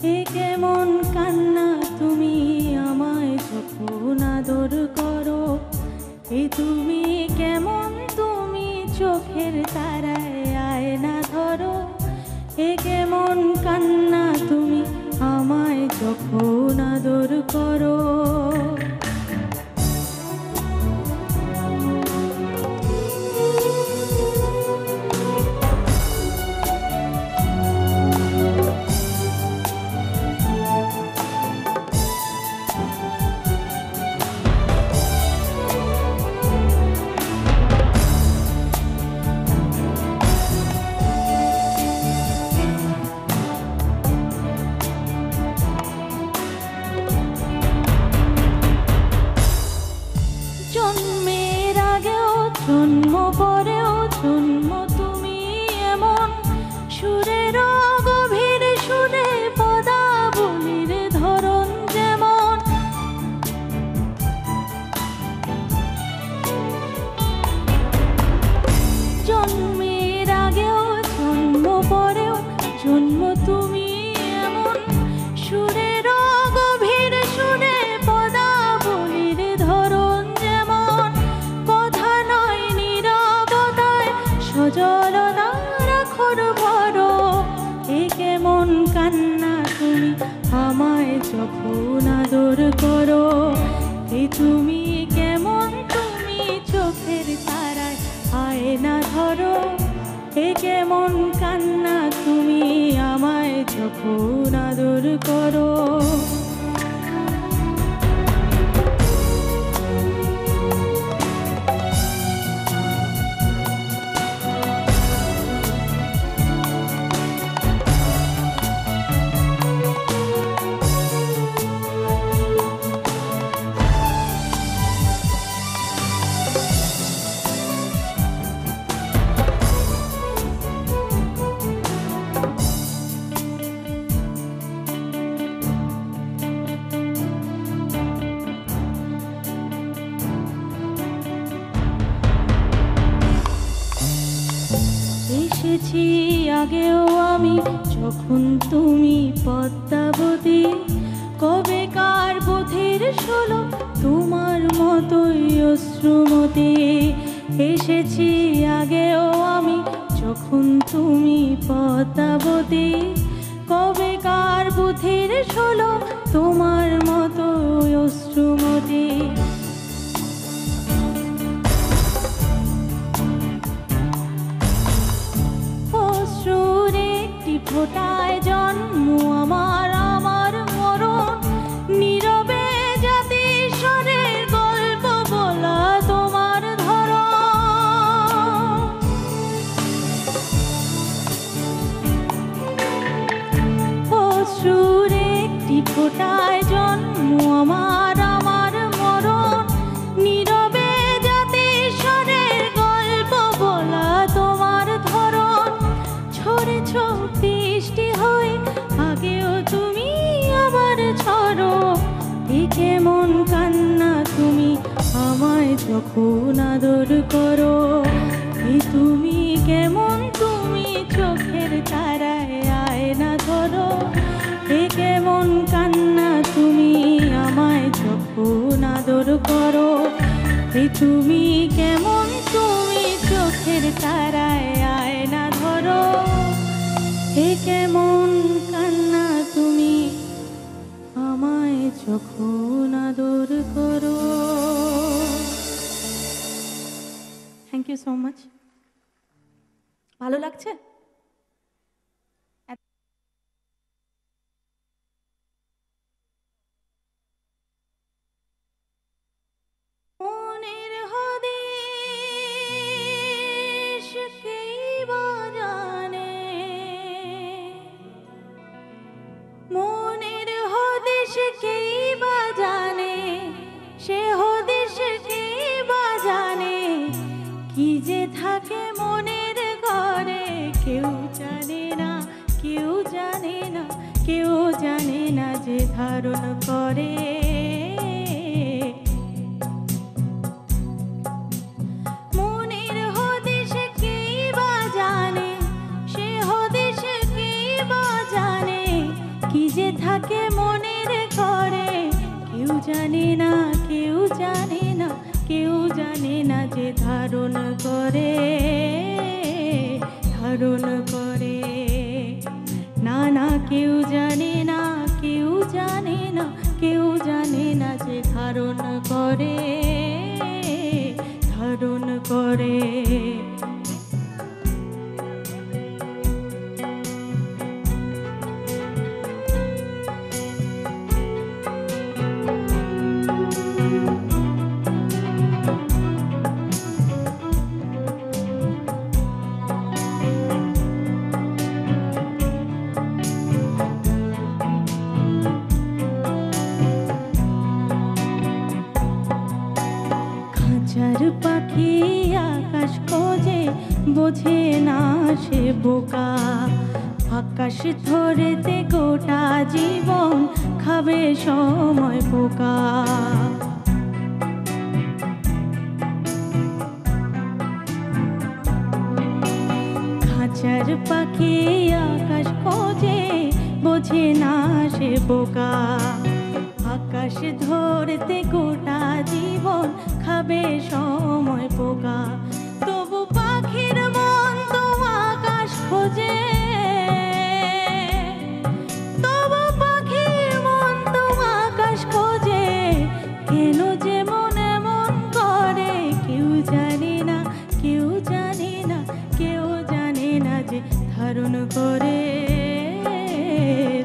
এ কেমন কান্না তুমি আমায় যখন আদর করো, এ তুমি কেমন তুমি চোখের তারায় আয়না ধরো, এ কেমন কান্না তুমি আমায় যখন আদর করো। জন্মের আগেও জন্ম পরেও জন্ম তুমি এমন, সুরের গভীর সুরে পদাবলীর ধরন যেমন। জন্মের আগেও জন্ম পরেও জন্ম তুমি এমন, সুরের গভীর সুরে পদাবলীর ধরন যেমন। কথা নয় নীরবতায় সজলতা রাখোর ভরো, এ কেমন কান্না তুমি আমায় যখন আদর করো, এ তুমি কেমন তুমি চোখের তারায় আয়না ধরো, এ কেমন কান্না তুমি আমায় যখন আদর করো। এসেছি আগেও আমি যখন তুমি পদ্মাবতী, কবে কার পথের ষোলো তোমার মতোই অশ্রুমতি। এসেছি আগেও আমি যখন তুমি পদ্মাবতী, কবে কার পথের ষোলো তোমার মতোই অশ্রুমতি। ফোটায় জন্ম আমার আমার মরণ, নীরবে জাতিস্বরের গল্প বলা তোমার ধরন। অশ্রুর একটি ফোটায় জন্ম আমার আমার মরণ, নীরবে জাতিস্বরের গল্প বলা তোমার ধরন। ঝরেছ বৃষ্টি হয়ে আগেও তুমি আবার ঝরো, এ কেমন কান্না তুমি আমায় যখন আদর করো, এ তুমি কেমন তুমি চোখের তারায় আয়না ধরো, এ কেমন কান্না তুমি আমায় যখন আদর করো, এ তুমি কেমন তুমি চোখের তারায় আয়না ধরো, এ কেমন কান্না তুমি আমায় যখন আদর করো। Thank you so much. ভালো লাগছে? মনের হদিশ কেই বা জানে, মনের হদিশ কেই বা জানে, সে হদিশ কেই বা জানে, কি যে থাকে মনের ঘরে কেউ জানে না, কেউ জানে না, কেউ জানে না যে ধারণ করে। মনের হদিশ কেই বা জানে, সে হদিশ কেই বা জানে, কি যে থাকে মনের ঘরে কেউ জানে না, কেউ জানে না, কেউ জানে না যে ধারণ করে, ধারণ করে। না না কেউ জানে না, কেউ জানে না, কেউ জানে না যে ধারণ করে, ধারণ করে। খাঁচার পাখি আকাশ খোঁজে বোঝে না সে বোকা, আকাশ ধরেতে গোটা জীবন খাবে সময় পোকা। খাঁচার পাখি আকাশ খোঁজে বোঝে না সে বোকা, আকাশ ধরতে গোটা জীবন খাবে সময় পোকা। তবু পাখির মন তো আকাশ খোঁজে, তবু পাখির মন তো আকাশ খোঁজে। কেন যে মন এমন করে কেউ জানে না, কেউ জানে না, কেউ জানে না যে ধারণ করে,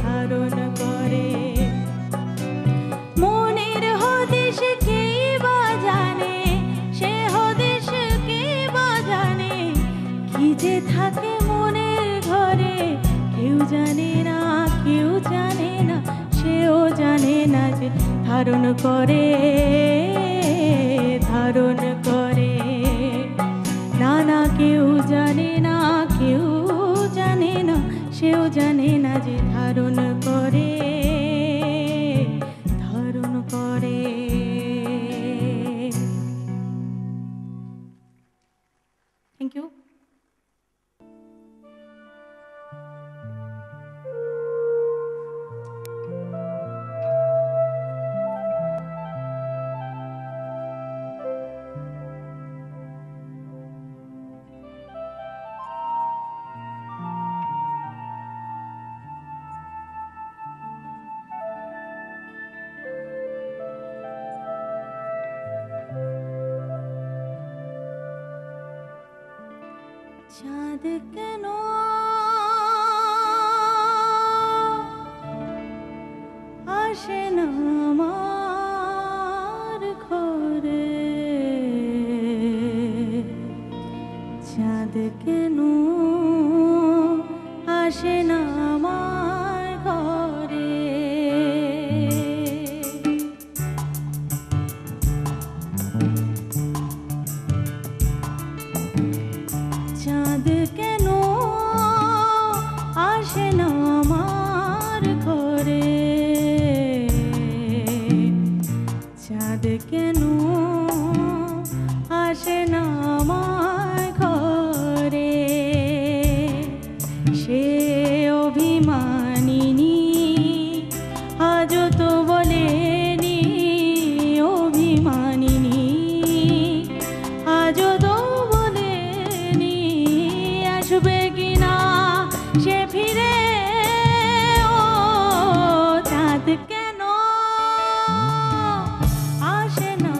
ধারণ করে। মনের হদিশ কে বা জানে, সে হদিশ কে বা জানে, কি যে থাকে মনের ঘরে কেউ জানে না, কেউ জানে না, সেও জানে না যে ধারণ করে, ধারণ করে। না না কেউ জানে না, কেউ জানে না, সেও জানে না যে ধারণ করে, ধারণ করে। Thank you. চাঁদ কেন আসে না আমার ঘরে, চাঁদ কেন আসে না আমার ঘরে। চাঁদ কেন আসে না আমার ঘরে, চাঁদ কেন আসে না আমার ঘরে। সে অভিমানিনী আজও তো বলেনি, অভিমানিনী আজও তো বলেনি আসবে কিনা সে ফিরে। ও চাঁদ কেন আসে না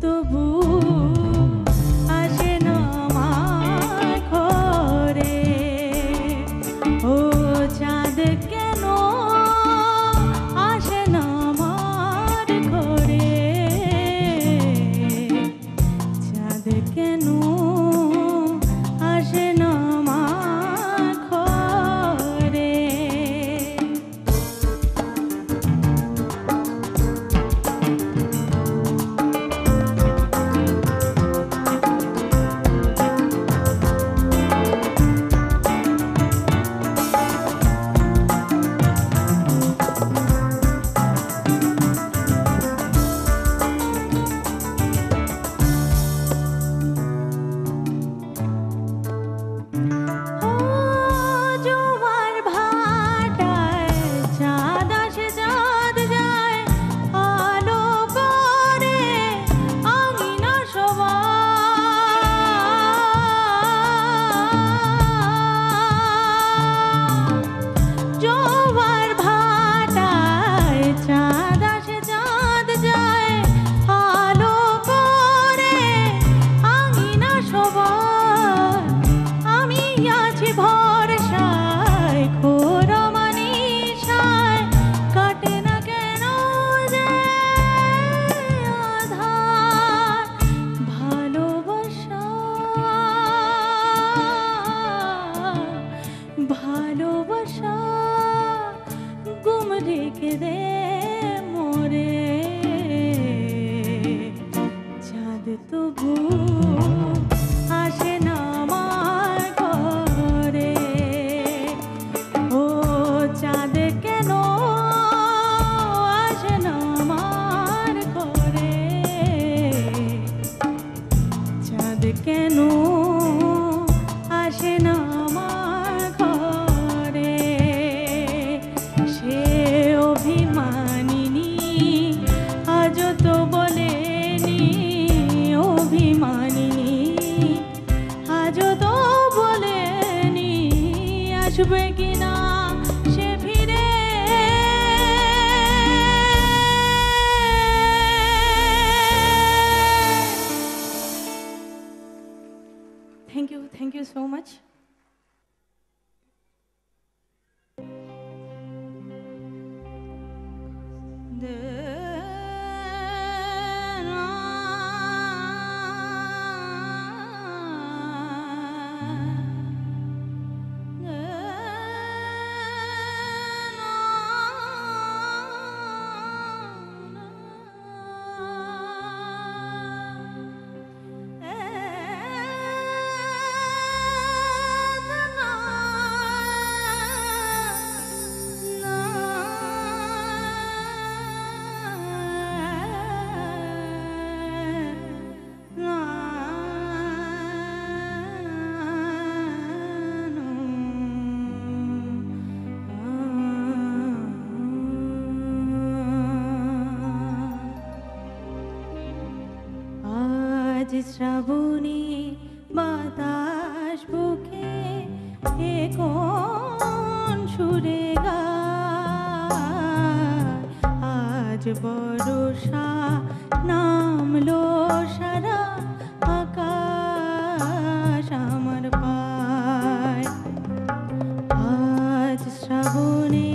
তবু আসে না আমার ঘরে। ও চাঁদ কেন আসে না আমার ঘরে? চাঁদ কেন আসে না আমার ঘরে? ভালোবাসা গুম রেখে দে মোরে। চাঁদ তবু আসে না আমার ঘরে। ও চাঁদ কেন আসে না আমার ঘরে? চাঁদ কেন আসে না আমার ঘরে? সে অভিমানিনী আজও তো বলেনি, অভিমানিনী আজও তো বলেনি আসবে কিনা সে ফিরে। Thank you so much. আজ শ্রাবণী বাতাস বুকে এ কোন সুরে গায়? আজ বর্ষা নামলো সারা আকাশ আমার পায়। আজ শ্রাবণী